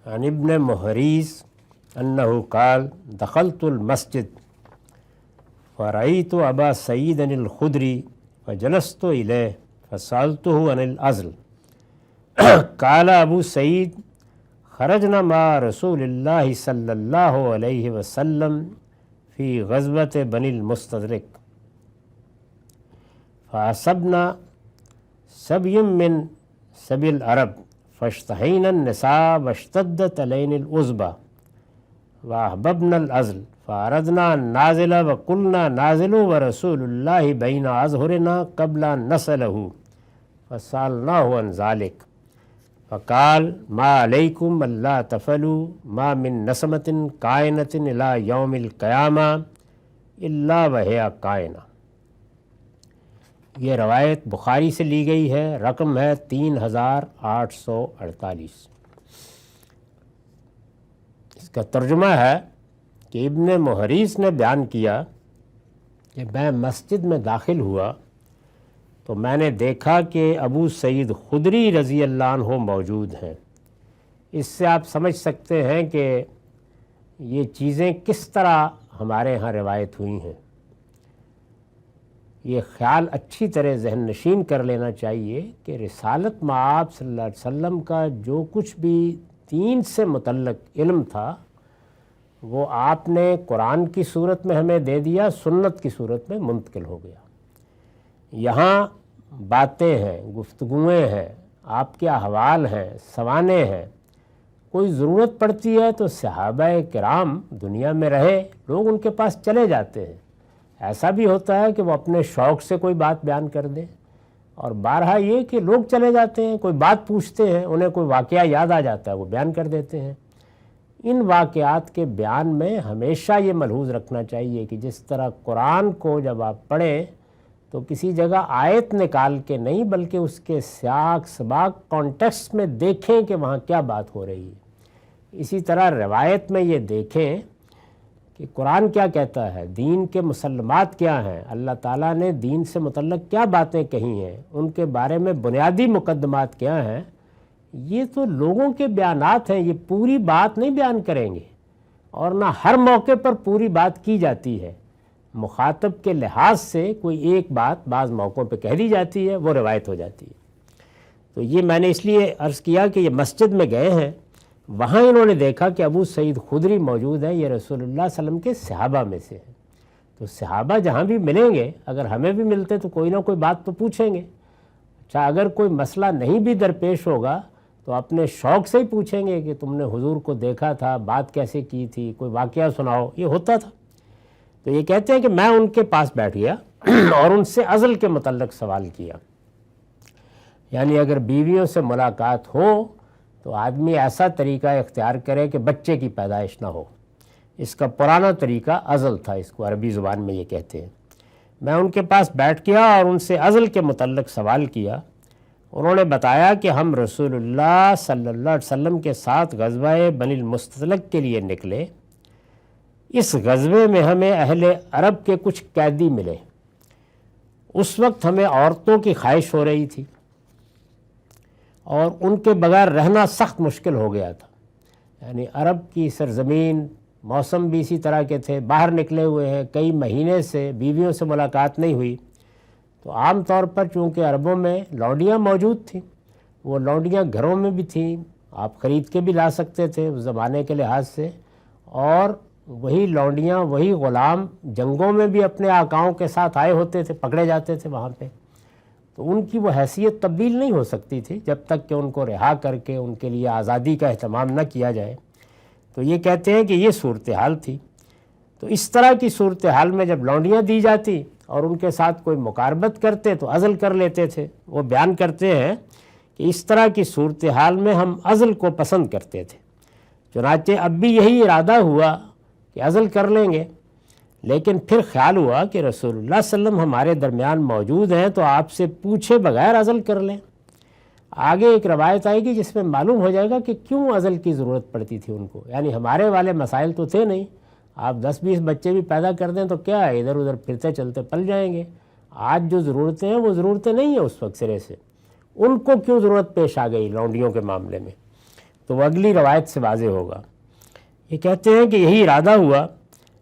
عن ابن محریز انہ قال دخلت المسجد فرأيت ابا سعید الخدری فجلست الیہ فسألته عن العزل قال ابو سعید خرجنا مع رسول اللہ صلی اللہ علیہ وسلم فی غزوۃ بنی المستدرک فأصبنا سبی من سبی العرب فاشتهينا النساء واشتدت علينا العصبة وأحببنا العزل فأردنا أن نازل وقلنا نازلوا ورسول الله بين أظهرنا قبل أن نصله فسألناه عن ذلك فقال ما عليكم ألا تفعلوا ما من نسمة كائنة إلى يوم القيامة إلا وهي كائنة۔ یہ روایت بخاری سے لی گئی ہے، رقم ہے 3848۔ اس کا ترجمہ ہے کہ ابن محریز نے بیان کیا کہ میں مسجد میں داخل ہوا تو میں نے دیکھا کہ ابو سعید خدری رضی اللہ عنہ موجود ہیں۔ اس سے آپ سمجھ سکتے ہیں کہ یہ چیزیں کس طرح ہمارے ہاں روایت ہوئی ہیں۔ یہ خیال اچھی طرح ذہن نشین کر لینا چاہیے کہ رسالت مآب صلی اللہ علیہ وسلم کا جو کچھ بھی دین سے متعلق علم تھا وہ آپ نے قرآن کی صورت میں ہمیں دے دیا، سنت کی صورت میں منتقل ہو گیا۔ یہاں باتیں ہیں، گفتگویں ہیں، آپ کے احوال ہیں، سوانح ہیں، کوئی ضرورت پڑتی ہے تو صحابہ کرام دنیا میں رہے، لوگ ان کے پاس چلے جاتے ہیں۔ ایسا بھی ہوتا ہے کہ وہ اپنے شوق سے کوئی بات بیان کر دیں، اور بارہا یہ کہ لوگ چلے جاتے ہیں، کوئی بات پوچھتے ہیں، انہیں کوئی واقعہ یاد آ جاتا ہے، وہ بیان کر دیتے ہیں۔ ان واقعات کے بیان میں ہمیشہ یہ ملحوظ رکھنا چاہیے کہ جس طرح قرآن کو جب آپ پڑھیں تو کسی جگہ آیت نکال کے نہیں بلکہ اس کے سیاق سباق کانٹیکسٹ میں دیکھیں کہ وہاں کیا بات ہو رہی ہے۔ اسی طرح روایت میں یہ دیکھیں کہ قرآن کیا کہتا ہے، دین کے مسلمات کیا ہیں، اللہ تعالیٰ نے دین سے متعلق کیا باتیں کہی ہیں، ان کے بارے میں بنیادی مقدمات کیا ہیں۔ یہ تو لوگوں کے بیانات ہیں، یہ پوری بات نہیں بیان کریں گے، اور نہ ہر موقع پر پوری بات کی جاتی ہے۔ مخاطب کے لحاظ سے کوئی ایک بات بعض موقعوں پہ کہہ دی جاتی ہے، وہ روایت ہو جاتی ہے۔ تو یہ میں نے اس لیے عرض کیا کہ یہ مسجد میں گئے ہیں، وہاں انہوں نے دیکھا کہ ابو سعید خدری موجود ہیں، یہ رسول اللہ صلی اللہ علیہ وسلم کے صحابہ میں سے ہیں۔ تو صحابہ جہاں بھی ملیں گے، اگر ہمیں بھی ملتے تو کوئی نہ کوئی بات تو پوچھیں گے۔ اچھا، اگر کوئی مسئلہ نہیں بھی درپیش ہوگا تو اپنے شوق سے ہی پوچھیں گے کہ تم نے حضور کو دیکھا تھا، بات کیسے کی تھی، کوئی واقعہ سناؤ، یہ ہوتا تھا۔ تو یہ کہتے ہیں کہ میں ان کے پاس بیٹھ گیا اور ان سے عزل کے متعلق سوال کیا۔ یعنی اگر بیویوں سے ملاقات ہو تو آدمی ایسا طریقہ اختیار کرے کہ بچے کی پیدائش نہ ہو۔ اس کا پرانا طریقہ عزل تھا، اس کو عربی زبان میں یہ کہتے ہیں۔ میں ان کے پاس بیٹھ گیا اور ان سے عزل کے متعلق سوال کیا۔ انہوں نے بتایا کہ ہم رسول اللہ صلی اللہ علیہ وسلم کے ساتھ غزوہ بنی المستدلق کے لیے نکلے۔ اس غزوے میں ہمیں اہل عرب کے کچھ قیدی ملے۔ اس وقت ہمیں عورتوں کی خواہش ہو رہی تھی اور ان کے بغیر رہنا سخت مشکل ہو گیا تھا۔ یعنی عرب کی سرزمین، موسم بھی اسی طرح کے تھے، باہر نکلے ہوئے ہیں، کئی مہینے سے بیویوں سے ملاقات نہیں ہوئی۔ تو عام طور پر چونکہ عربوں میں لونڈیاں موجود تھیں، وہ لونڈیاں گھروں میں بھی تھیں، آپ خرید کے بھی لا سکتے تھے اس زمانے کے لحاظ سے، اور وہی لونڈیاں، وہی غلام جنگوں میں بھی اپنے آقاؤں کے ساتھ آئے ہوتے تھے، پکڑے جاتے تھے وہاں پہ۔ تو ان کی وہ حیثیت تبدیل نہیں ہو سکتی تھی جب تک کہ ان کو رہا کر کے ان کے لیے آزادی کا اہتمام نہ کیا جائے۔ تو یہ کہتے ہیں کہ یہ صورتحال تھی۔ تو اس طرح کی صورتحال میں جب لونڈیاں دی جاتی اور ان کے ساتھ کوئی مقاربت کرتے تو عزل کر لیتے تھے۔ وہ بیان کرتے ہیں کہ اس طرح کی صورتحال میں ہم عزل کو پسند کرتے تھے۔ چنانچہ اب بھی یہی ارادہ ہوا کہ عزل کر لیں گے، لیکن پھر خیال ہوا کہ رسول اللہ صلی اللہ علیہ وسلم ہمارے درمیان موجود ہیں تو آپ سے پوچھے بغیر عزل کر لیں۔ آگے ایک روایت آئے گی جس میں معلوم ہو جائے گا کہ کیوں عزل کی ضرورت پڑتی تھی ان کو۔ یعنی ہمارے والے مسائل تو تھے نہیں، آپ 10-20 بچے بھی پیدا کر دیں تو کیا ہے، ادھر ادھر پھرتے چلتے پل جائیں گے۔ آج جو ضرورتیں ہیں وہ ضرورتیں نہیں ہیں اس وقت سرے سے، ان کو کیوں ضرورت پیش آ گئی لونڈیوں کے معاملے میں۔ تو وہ اگلی روایت سے واضح ہوگا۔ یہ کہتے ہیں کہ یہی ارادہ ہوا،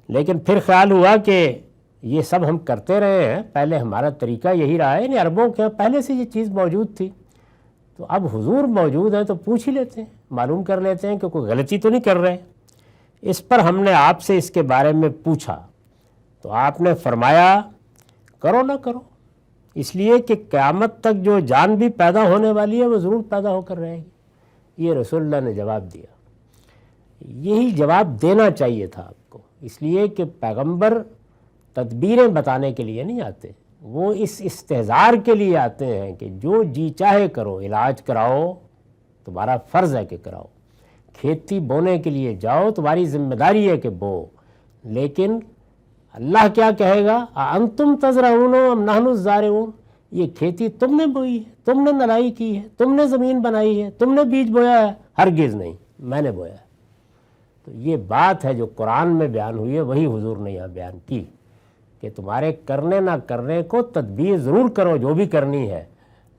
لیکن پھر خیال ہوا کہ یہ سب ہم کرتے رہے ہیں، پہلے ہمارا طریقہ یہی رہا ہے، یعنی عربوں کے پہلے سے یہ چیز موجود تھی، تو اب حضور موجود ہے تو پوچھ ہی لیتے ہیں، معلوم کر لیتے ہیں کہ کوئی غلطی تو نہیں کر رہے۔ اس پر ہم نے آپ سے اس کے بارے میں پوچھا تو آپ نے فرمایا کرو نہ کرو، اس لیے کہ قیامت تک جو جان بھی پیدا ہونے والی ہے وہ ضرور پیدا ہو کر رہے گی۔ یہ رسول اللہ نے جواب دیا۔ یہی جواب دینا چاہیے تھا آپ کو، اس لیے کہ پیغمبر تدبیریں بتانے کے لیے نہیں آتے، وہ اس استحضار کے لیے آتے ہیں کہ جو جی چاہے کرو، علاج کراؤ تمہارا فرض ہے کہ کراؤ، کھیتی بونے کے لیے جاؤ تمہاری ذمہ داری ہے کہ بو، لیکن اللہ کیا کہے گا، انتم تزرعون ام نحن الزارعون، یہ کھیتی تم نے بوئی ہے، تم نے نرائی کی ہے، تم نے زمین بنائی ہے، تم نے بیج بویا ہے، ہرگز نہیں، میں نے بویا ہے۔ تو یہ بات ہے جو قرآن میں بیان ہوئی ہے، وہی حضور نے یہاں بیان کی کہ تمہارے کرنے نہ کرنے کو تدبیر ضرور کرو جو بھی کرنی ہے،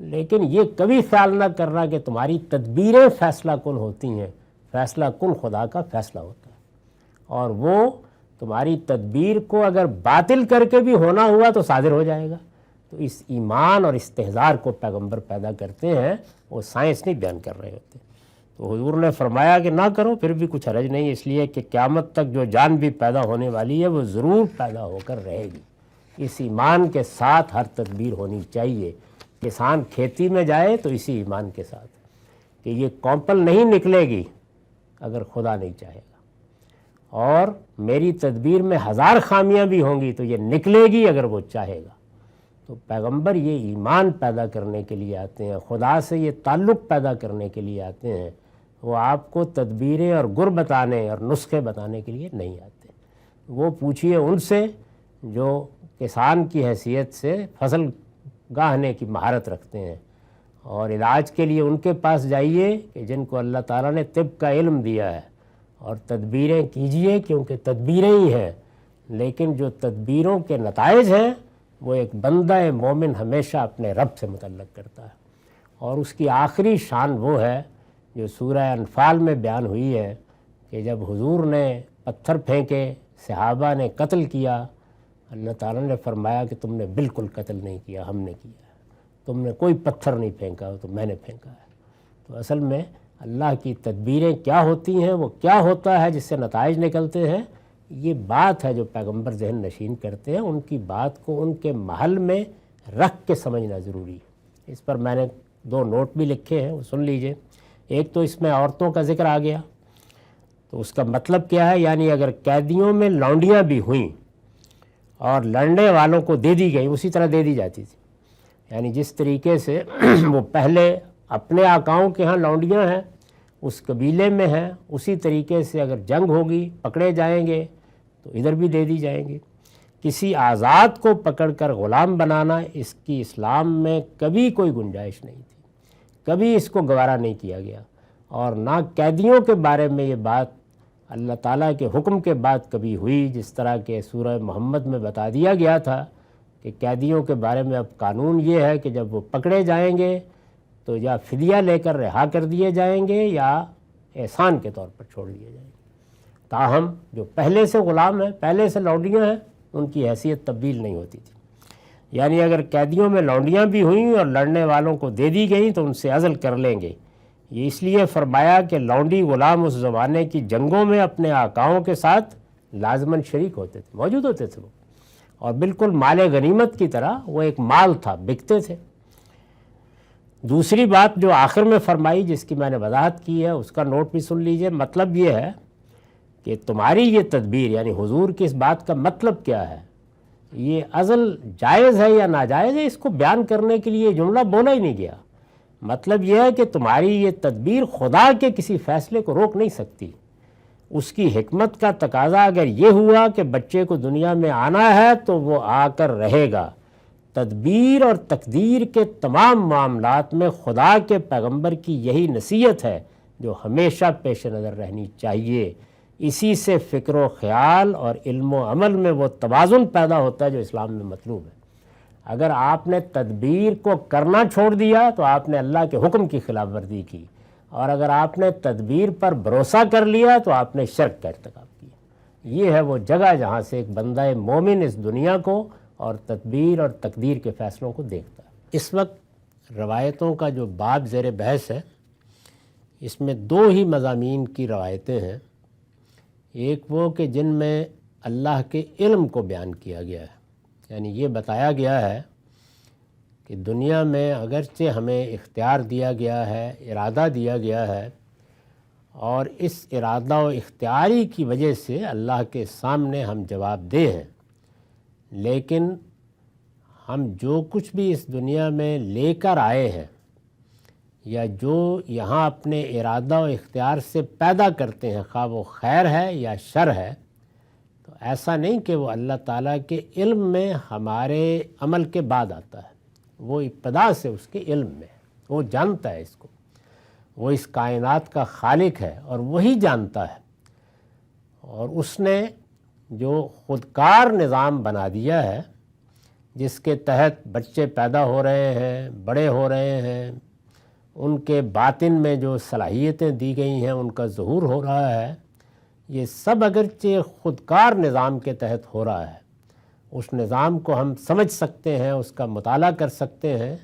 لیکن یہ کبھی خیال نہ کرنا کہ تمہاری تدبیریں فیصلہ کن ہوتی ہیں، فیصلہ کن خدا کا فیصلہ ہوتا ہے، اور وہ تمہاری تدبیر کو اگر باطل کر کے بھی ہونا ہوا تو صادر ہو جائے گا۔ تو اس ایمان اور استحضار کو پیغمبر پیدا کرتے ہیں، وہ سائنس نہیں بیان کر رہے ہوتے۔ تو حضور نے فرمایا کہ نہ کرو، پھر بھی کچھ حرج نہیں، اس لیے کہ قیامت تک جو جان بھی پیدا ہونے والی ہے وہ ضرور پیدا ہو کر رہے گی۔ اس ایمان کے ساتھ ہر تدبیر ہونی چاہیے۔ کسان کھیتی میں جائے تو اسی ایمان کے ساتھ کہ یہ کومپل نہیں نکلے گی اگر خدا نہیں چاہے گا، اور میری تدبیر میں 1000 خامیاں بھی ہوں گی تو یہ نکلے گی اگر وہ چاہے گا۔ تو پیغمبر یہ ایمان پیدا کرنے کے لیے آتے ہیں، خدا سے یہ تعلق پیدا کرنے کے لیے آتے ہیں، وہ آپ کو تدبیریں اور گر بتانے اور نسخے بتانے کے لیے نہیں آتے۔ وہ پوچھئے ان سے جو کسان کی حیثیت سے فصل گاہنے کی مہارت رکھتے ہیں، اور علاج کے لیے ان کے پاس جائیے کہ جن کو اللہ تعالیٰ نے طب کا علم دیا ہے، اور تدبیریں کیجئے کیونکہ تدبیریں ہی ہیں، لیکن جو تدبیروں کے نتائج ہیں وہ ایک بندہ مومن ہمیشہ اپنے رب سے متعلق کرتا ہے، اور اس کی آخری شان وہ ہے جو سورہ انفال میں بیان ہوئی ہے کہ جب حضور نے پتھر پھینکے، صحابہ نے قتل کیا، اللہ تعالیٰ نے فرمایا کہ تم نے بالکل قتل نہیں کیا، ہم نے کیا ہے، تم نے کوئی پتھر نہیں پھینکا تو میں نے پھینکا ہے۔ تو اصل میں اللہ کی تدبیریں کیا ہوتی ہیں، وہ کیا ہوتا ہے جس سے نتائج نکلتے ہیں، یہ بات ہے جو پیغمبر ذہن نشین کرتے ہیں، ان کی بات کو ان کے محل میں رکھ کے سمجھنا ضروری ہے۔ اس پر میں نے 2 نوٹ بھی لکھے ہیں، وہ سن لیجئے۔ ایک تو اس میں عورتوں کا ذکر آ گیا، تو اس کا مطلب کیا ہے، یعنی اگر قیدیوں میں لونڈیاں بھی ہوئیں اور لڑنے والوں کو دے دی گئی، اسی طرح دے دی جاتی تھی، یعنی جس طریقے سے وہ پہلے اپنے آقاؤں کے ہاں لونڈیاں ہیں، اس قبیلے میں ہیں، اسی طریقے سے اگر جنگ ہوگی، پکڑے جائیں گے تو ادھر بھی دے دی جائیں گی۔ کسی آزاد کو پکڑ کر غلام بنانا اس کی اسلام میں کبھی کوئی گنجائش نہیں تھی، کبھی اس کو گوارا نہیں کیا گیا، اور نہ قیدیوں کے بارے میں یہ بات اللہ تعالیٰ کے حکم کے بعد کبھی ہوئی، جس طرح کہ سورہ محمد میں بتا دیا گیا تھا کہ قیدیوں کے بارے میں اب قانون یہ ہے کہ جب وہ پکڑے جائیں گے تو یا فدیہ لے کر رہا کر دیے جائیں گے یا احسان کے طور پر چھوڑ دیے جائیں گے۔ تاہم جو پہلے سے غلام ہیں، پہلے سے لونڈیاں ہیں، ان کی حیثیت تبدیل نہیں ہوتی تھی، یعنی اگر قیدیوں میں لونڈیاں بھی ہوئیں اور لڑنے والوں کو دے دی گئیں تو ان سے عزل کر لیں گے۔ یہ اس لیے فرمایا کہ لونڈی غلام اس زمانے کی جنگوں میں اپنے آقاؤں کے ساتھ لازماً شریک ہوتے تھے، موجود ہوتے تھے وہ، اور بالکل مال غنیمت کی طرح وہ ایک مال تھا، بکتے تھے۔ دوسری بات جو آخر میں فرمائی، جس کی میں نے وضاحت کی ہے، اس کا نوٹ بھی سن لیجئے۔ مطلب یہ ہے کہ تمہاری یہ تدبیر، یعنی حضور کی اس بات کا مطلب کیا ہے، یہ عزل جائز ہے یا ناجائز ہے، اس کو بیان کرنے کے لیے جملہ بولا ہی نہیں گیا۔ مطلب یہ ہے کہ تمہاری یہ تدبیر خدا کے کسی فیصلے کو روک نہیں سکتی۔ اس کی حکمت کا تقاضا اگر یہ ہوا کہ بچے کو دنیا میں آنا ہے تو وہ آ کر رہے گا۔ تدبیر اور تقدیر کے تمام معاملات میں خدا کے پیغمبر کی یہی نصیحت ہے جو ہمیشہ پیش نظر رہنی چاہیے۔ اسی سے فکر و خیال اور علم و عمل میں وہ توازن پیدا ہوتا ہے جو اسلام میں مطلوب ہے۔ اگر آپ نے تدبیر کو کرنا چھوڑ دیا تو آپ نے اللہ کے حکم کی خلاف ورزی کی، اور اگر آپ نے تدبیر پر بھروسہ کر لیا تو آپ نے شرک کا ارتکاب کیا۔ یہ ہے وہ جگہ جہاں سے ایک بندہ مومن اس دنیا کو اور تدبیر اور تقدیر کے فیصلوں کو دیکھتا ہے۔ اس وقت روایتوں کا جو باب زیر بحث ہے، اس میں دو ہی مضامین کی روایتیں ہیں۔ ایک وہ کہ جن میں اللہ کے علم کو بیان کیا گیا ہے، یعنی یہ بتایا گیا ہے کہ دنیا میں اگرچہ ہمیں اختیار دیا گیا ہے، ارادہ دیا گیا ہے، اور اس ارادہ و اختیاری کی وجہ سے اللہ کے سامنے ہم جواب دہ ہیں، لیکن ہم جو کچھ بھی اس دنیا میں لے کر آئے ہیں یا جو یہاں اپنے ارادہ و اختیار سے پیدا کرتے ہیں، خواہ وہ خیر ہے یا شر ہے، تو ایسا نہیں کہ وہ اللہ تعالیٰ کے علم میں ہمارے عمل کے بعد آتا ہے۔ وہ ابتدا سے اس کے علم میں ہے، وہ جانتا ہے اس کو، وہ اس کائنات کا خالق ہے اور وہی جانتا ہے، اور اس نے جو خودکار نظام بنا دیا ہے جس کے تحت بچے پیدا ہو رہے ہیں، بڑے ہو رہے ہیں، ان کے باطن میں جو صلاحیتیں دی گئی ہیں ان کا ظہور ہو رہا ہے، یہ سب اگرچہ خودکار نظام کے تحت ہو رہا ہے۔ اس نظام کو ہم سمجھ سکتے ہیں، اس کا مطالعہ کر سکتے ہیں،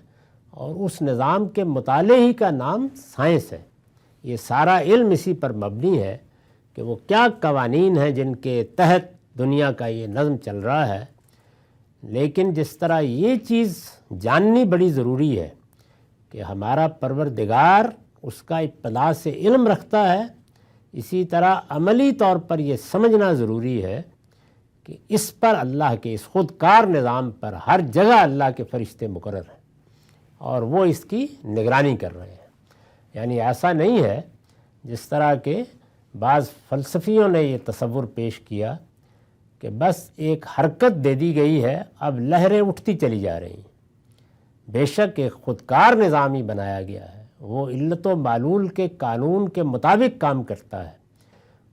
اور اس نظام کے مطالعے ہی کا نام سائنس ہے۔ یہ سارا علم اسی پر مبنی ہے کہ وہ کیا قوانین ہیں جن کے تحت دنیا کا یہ نظم چل رہا ہے۔ لیکن جس طرح یہ چیز جاننی بڑی ضروری ہے کہ ہمارا پروردگار اس کا ابتدا سے علم رکھتا ہے، اسی طرح عملی طور پر یہ سمجھنا ضروری ہے کہ اس پر اللہ کے اس خودکار نظام پر ہر جگہ اللہ کے فرشتے مقرر ہیں اور وہ اس کی نگرانی کر رہے ہیں۔ یعنی ایسا نہیں ہے جس طرح کہ بعض فلسفیوں نے یہ تصور پیش کیا کہ بس ایک حرکت دے دی گئی ہے، اب لہریں اٹھتی چلی جا رہی ہیں۔ بے شک ایک خودکار نظام ہی بنایا گیا ہے، وہ علت و معلول کے قانون کے مطابق کام کرتا ہے۔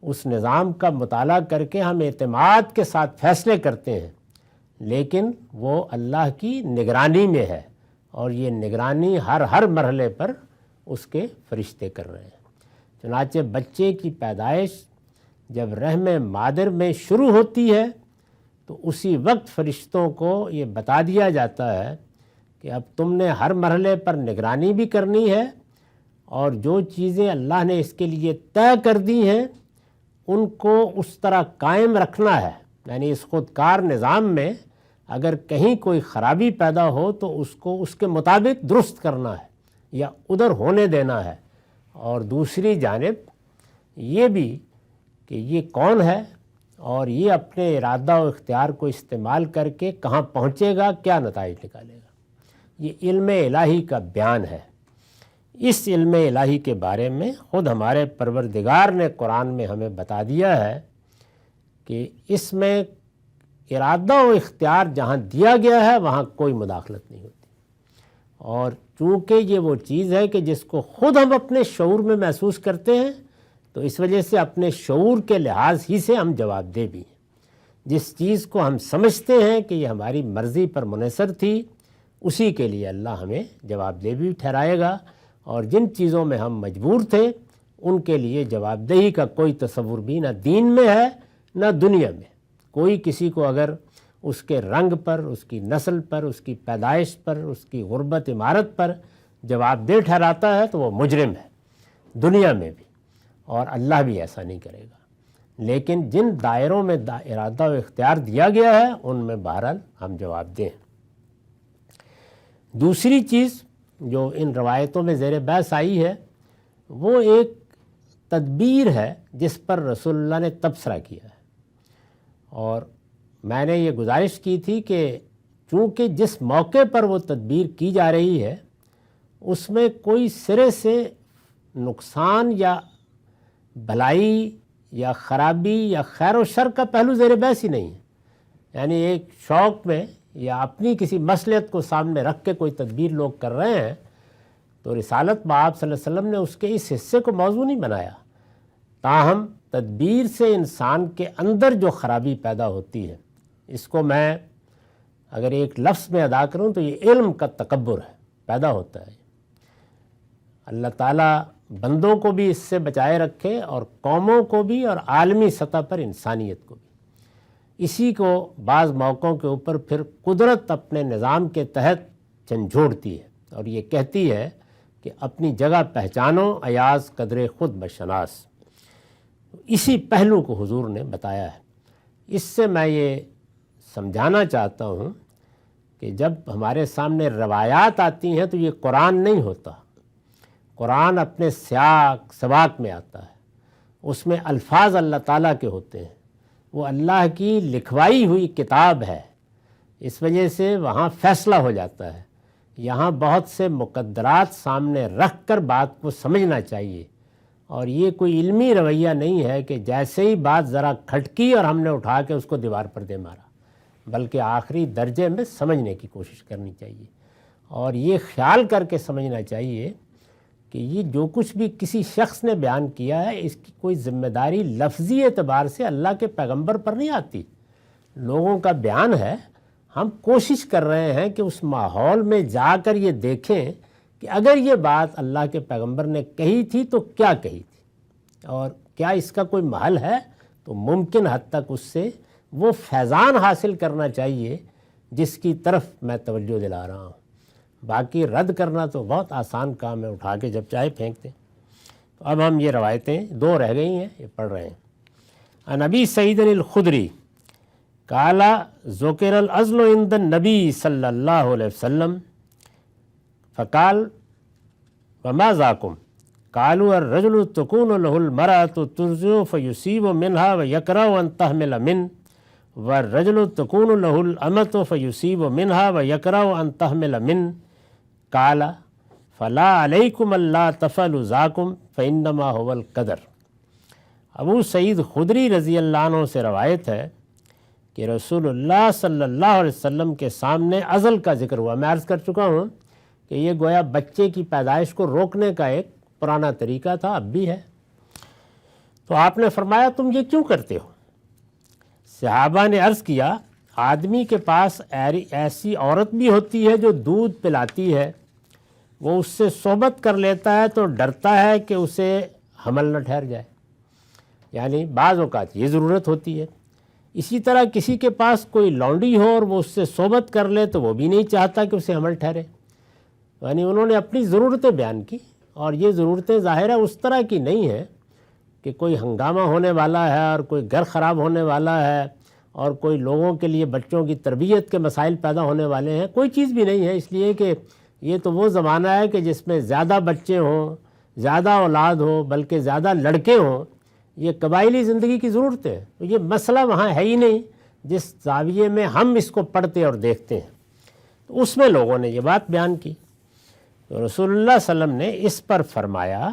اس نظام کا مطالعہ کر کے ہم اعتماد کے ساتھ فیصلے کرتے ہیں، لیکن وہ اللہ کی نگرانی میں ہے، اور یہ نگرانی ہر مرحلے پر اس کے فرشتے کر رہے ہیں۔ چنانچہ بچے کی پیدائش جب رحم مادر میں شروع ہوتی ہے تو اسی وقت فرشتوں کو یہ بتا دیا جاتا ہے کہ اب تم نے ہر مرحلے پر نگرانی بھی کرنی ہے، اور جو چیزیں اللہ نے اس کے لیے طے کر دی ہیں ان کو اس طرح قائم رکھنا ہے۔ یعنی اس خودکار نظام میں اگر کہیں کوئی خرابی پیدا ہو تو اس کو اس کے مطابق درست کرنا ہے یا ادھر ہونے دینا ہے۔ اور دوسری جانب یہ بھی کہ یہ کون ہے اور یہ اپنے ارادہ و اختیار کو استعمال کر کے کہاں پہنچے گا، کیا نتائج نکالے گا، یہ علم الہی کا بیان ہے۔ اس علم الہی کے بارے میں خود ہمارے پروردگار نے قرآن میں ہمیں بتا دیا ہے کہ اس میں ارادہ و اختیار جہاں دیا گیا ہے وہاں کوئی مداخلت نہیں ہوتی، اور چونکہ یہ وہ چیز ہے کہ جس کو خود ہم اپنے شعور میں محسوس کرتے ہیں، تو اس وجہ سے اپنے شعور کے لحاظ ہی سے ہم جواب دہ بھی ہیں۔ جس چیز کو ہم سمجھتے ہیں کہ یہ ہماری مرضی پر منحصر تھی، اسی کے لیے اللہ ہمیں جواب دہ بھی ٹھہرائے گا، اور جن چیزوں میں ہم مجبور تھے ان کے لیے جواب دہی کا کوئی تصور بھی نہ دین میں ہے نہ دنیا میں۔ کوئی کسی کو اگر اس کے رنگ پر، اس کی نسل پر، اس کی پیدائش پر، اس کی غربت عمارت پر جواب دہ ٹھہراتا ہے تو وہ مجرم ہے، دنیا میں بھی، اور اللہ بھی ایسا نہیں کرے گا۔ لیکن جن دائروں میں ارادہ و اختیار دیا گیا ہے ان میں بہرحال ہم جواب دیں۔ دوسری چیز جو ان روایتوں میں زیر بحث آئی ہے وہ ایک تدبیر ہے جس پر رسول اللہ نے تبصرہ کیا ہے، اور میں نے یہ گزارش کی تھی کہ چونکہ جس موقع پر وہ تدبیر کی جا رہی ہے اس میں کوئی سرے سے نقصان یا بھلائی یا خرابی یا خیر و شر کا پہلو زیر بحث ہی نہیں ہے۔ یعنی ایک شوق میں یا اپنی کسی مصلحت کو سامنے رکھ کے کوئی تدبیر لوگ کر رہے ہیں تو رسالت بآب صلی اللہ علیہ وسلم نے اس کے اس حصے کو موضوع نہیں بنایا۔ تاہم تدبیر سے انسان کے اندر جو خرابی پیدا ہوتی ہے، اس کو میں اگر ایک لفظ میں ادا کروں تو یہ علم کا تکبر ہے، پیدا ہوتا ہے۔ اللہ تعالیٰ بندوں کو بھی اس سے بچائے رکھے اور قوموں کو بھی اور عالمی سطح پر انسانیت کو بھی۔ اسی کو بعض موقعوں کے اوپر پھر قدرت اپنے نظام کے تحت جھنجھوڑتی ہے اور یہ کہتی ہے کہ اپنی جگہ پہچانو، ایاز قدر خود بشناس۔ اسی پہلو کو حضور نے بتایا ہے۔ اس سے میں یہ سمجھانا چاہتا ہوں کہ جب ہمارے سامنے روایات آتی ہیں تو یہ قرآن نہیں ہوتا۔ قرآن اپنے سیاق میں آتا ہے، اس میں الفاظ اللہ تعالیٰ کے ہوتے ہیں، وہ اللہ کی لکھوائی ہوئی کتاب ہے، اس وجہ سے وہاں فیصلہ ہو جاتا ہے۔ یہاں بہت سے مقدرات سامنے رکھ کر بات کو سمجھنا چاہیے، اور یہ کوئی علمی رویہ نہیں ہے کہ جیسے ہی بات ذرا کھٹکی اور ہم نے اٹھا کے اس کو دیوار پر دے مارا، بلکہ آخری درجے میں سمجھنے کی کوشش کرنی چاہیے، اور یہ خیال کر کے سمجھنا چاہیے کہ یہ جو کچھ بھی کسی شخص نے بیان کیا ہے اس کی کوئی ذمہ داری لفظی اعتبار سے اللہ کے پیغمبر پر نہیں آتی، لوگوں کا بیان ہے۔ ہم کوشش کر رہے ہیں کہ اس ماحول میں جا کر یہ دیکھیں کہ اگر یہ بات اللہ کے پیغمبر نے کہی تھی تو کیا کہی تھی، اور کیا اس کا کوئی محل ہے، تو ممکن حد تک اس سے وہ فیضان حاصل کرنا چاہیے جس کی طرف میں توجہ دلا رہا ہوں۔ باقی رد کرنا تو بہت آسان کام ہے، اٹھا کے جب چاہے پھینکتے۔ تو اب ہم یہ روایتیں 2 رہ گئی ہیں، یہ پڑھ رہے ہیں۔ عن ابی سعید الخدری قال ذکر العزل عند النبی صلی اللہ علیہ وسلم فقال وما ذاکم قالوا الرجل تکون له المرأة ترضع فیصیب منها ویکرہ ان تحمل منه والرجل تکون له الامة فیصیب منها ویکرہ ان تحمل منه قال فلا علیکم اللہ تفعلوا ذاکم فانما هو القدر۔ ابو سعید خدری رضی اللہ عنہ سے روایت ہے کہ رسول اللہ صلی اللہ علیہ وسلم کے سامنے عزل کا ذکر ہوا۔ میں عرض کر چکا ہوں کہ یہ گویا بچے کی پیدائش کو روکنے کا ایک پرانا طریقہ تھا، اب بھی ہے۔ تو آپ نے فرمایا تم یہ کیوں کرتے ہو؟ صحابہ نے عرض کیا آدمی کے پاس ایسی عورت بھی ہوتی ہے جو دودھ پلاتی ہے، وہ اس سے صحبت کر لیتا ہے تو ڈرتا ہے کہ اسے حمل نہ ٹھہر جائے، یعنی بعض اوقات یہ ضرورت ہوتی ہے۔ اسی طرح کسی کے پاس کوئی لونڈی ہو اور وہ اس سے صحبت کر لے تو وہ بھی نہیں چاہتا کہ اسے حمل ٹھہرے، یعنی انہوں نے اپنی ضرورتیں بیان کی، اور یہ ضرورتیں ظاہر ہے اس طرح کی نہیں ہیں کہ کوئی ہنگامہ ہونے والا ہے اور کوئی گھر خراب ہونے والا ہے اور کوئی لوگوں کے لیے بچوں کی تربیت کے مسائل پیدا ہونے والے ہیں، کوئی چیز بھی نہیں ہے، اس لیے کہ یہ تو وہ زمانہ ہے کہ جس میں زیادہ بچے ہوں، زیادہ اولاد ہو، بلکہ زیادہ لڑکے ہوں، یہ قبائلی زندگی کی ضرورت ہے۔ تو یہ مسئلہ وہاں ہے ہی نہیں جس زاویے میں ہم اس کو پڑھتے اور دیکھتے ہیں، تو اس میں لوگوں نے یہ بات بیان کی۔ تو رسول اللہ صلی اللہ علیہ وسلم نے اس پر فرمایا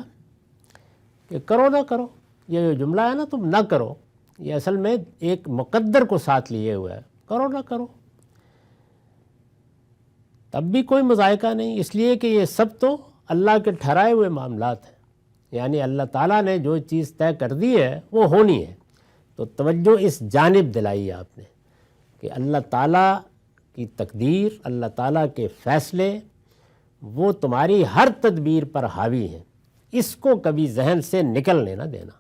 کہ کرو نہ کرو، یہ جو جملہ ہے نا تم نہ کرو، یہ اصل میں ایک مقدر کو ساتھ لیے ہوا ہے، کرو نہ کرو، تب بھی کوئی مذائقہ نہیں، اس لیے کہ یہ سب تو اللہ کے ٹھہرائے ہوئے معاملات ہیں، یعنی اللہ تعالیٰ نے جو چیز طے کر دی ہے وہ ہونی ہے۔ تو توجہ اس جانب دلائی آپ نے کہ اللہ تعالیٰ کی تقدیر، اللہ تعالیٰ کے فیصلے وہ تمہاری ہر تدبیر پر حاوی ہیں، اس کو کبھی ذہن سے نکلنے نہ دینا،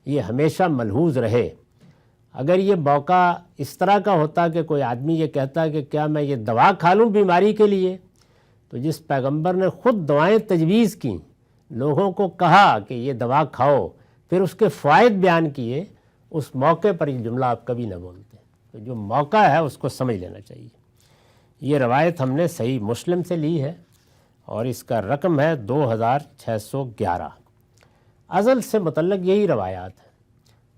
یہ ہمیشہ ملحوظ رہے۔ اگر یہ موقع اس طرح کا ہوتا کہ کوئی آدمی یہ کہتا کہ کیا میں یہ دوا کھا لوں بیماری کے لیے، تو جس پیغمبر نے خود دعائیں تجویز کیں، لوگوں کو کہا کہ یہ دوا کھاؤ، پھر اس کے فوائد بیان کیے، اس موقع پر یہ جملہ آپ کبھی نہ بولتے۔ تو جو موقع ہے اس کو سمجھ لینا چاہیے۔ یہ روایت ہم نے صحیح مسلم سے لی ہے اور اس کا رقم ہے 2611۔ عزل سے متعلق یہی روایات ہیں۔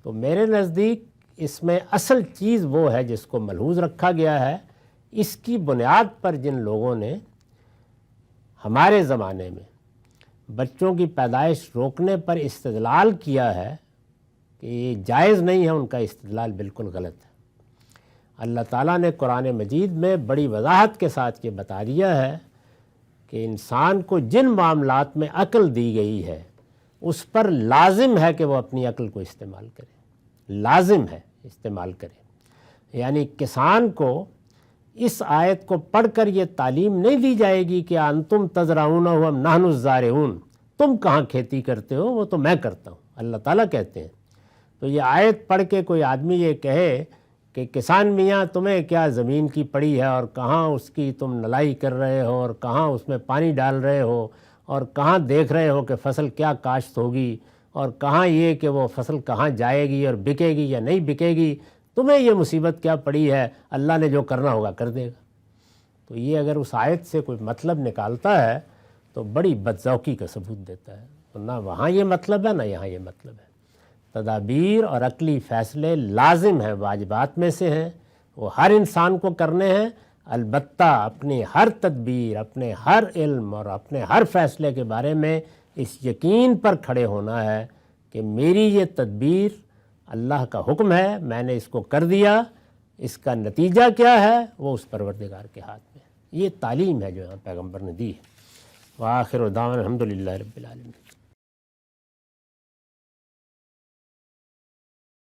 تو میرے نزدیک اس میں اصل چیز وہ ہے جس کو ملحوظ رکھا گیا ہے، اس کی بنیاد پر جن لوگوں نے ہمارے زمانے میں بچوں کی پیدائش روکنے پر استدلال کیا ہے کہ یہ جائز نہیں ہے، ان کا استدلال بالکل غلط ہے۔ اللہ تعالیٰ نے قرآن مجید میں بڑی وضاحت کے ساتھ یہ بتا دیا ہے کہ انسان کو جن معاملات میں عقل دی گئی ہے اس پر لازم ہے کہ وہ اپنی عقل کو استعمال کرے، لازم ہے استعمال کرے۔ یعنی کسان کو اس آیت کو پڑھ کر یہ تعلیم نہیں دی جائے گی کہ انتم تزرعونہ ام نحن الزارعون، تم کہاں کھیتی کرتے ہو، وہ تو میں کرتا ہوں، اللہ تعالیٰ کہتے ہیں۔ تو یہ آیت پڑھ کے کوئی آدمی یہ کہے کہ کسان میاں تمہیں کیا زمین کی پڑی ہے، اور کہاں اس کی تم نلائی کر رہے ہو، اور کہاں اس میں پانی ڈال رہے ہو، اور کہاں دیکھ رہے ہو کہ فصل کیا کاشت ہوگی، اور کہاں یہ کہ وہ فصل کہاں جائے گی اور بکے گی یا نہیں بکے گی، تمہیں یہ مصیبت کیا پڑی ہے، اللہ نے جو کرنا ہوگا کر دے گا۔ تو یہ اگر اس آیت سے کوئی مطلب نکالتا ہے تو بڑی بدذوقی کا ثبوت دیتا ہے، نہ وہاں یہ مطلب ہے نہ یہاں یہ مطلب ہے۔ تدابیر اور عقلی فیصلے لازم ہیں، واجبات میں سے ہیں، وہ ہر انسان کو کرنے ہیں، البتہ اپنی ہر تدبیر، اپنے ہر علم اور اپنے ہر فیصلے کے بارے میں اس یقین پر کھڑے ہونا ہے کہ میری یہ تدبیر اللہ کا حکم ہے، میں نے اس کو کر دیا، اس کا نتیجہ کیا ہے وہ اس پروردگار کے ہاتھ میں۔ یہ تعلیم ہے جو یہاں پیغمبر نے دی ہے۔ وآخر دعوانا الحمدللہ رب العالمین۔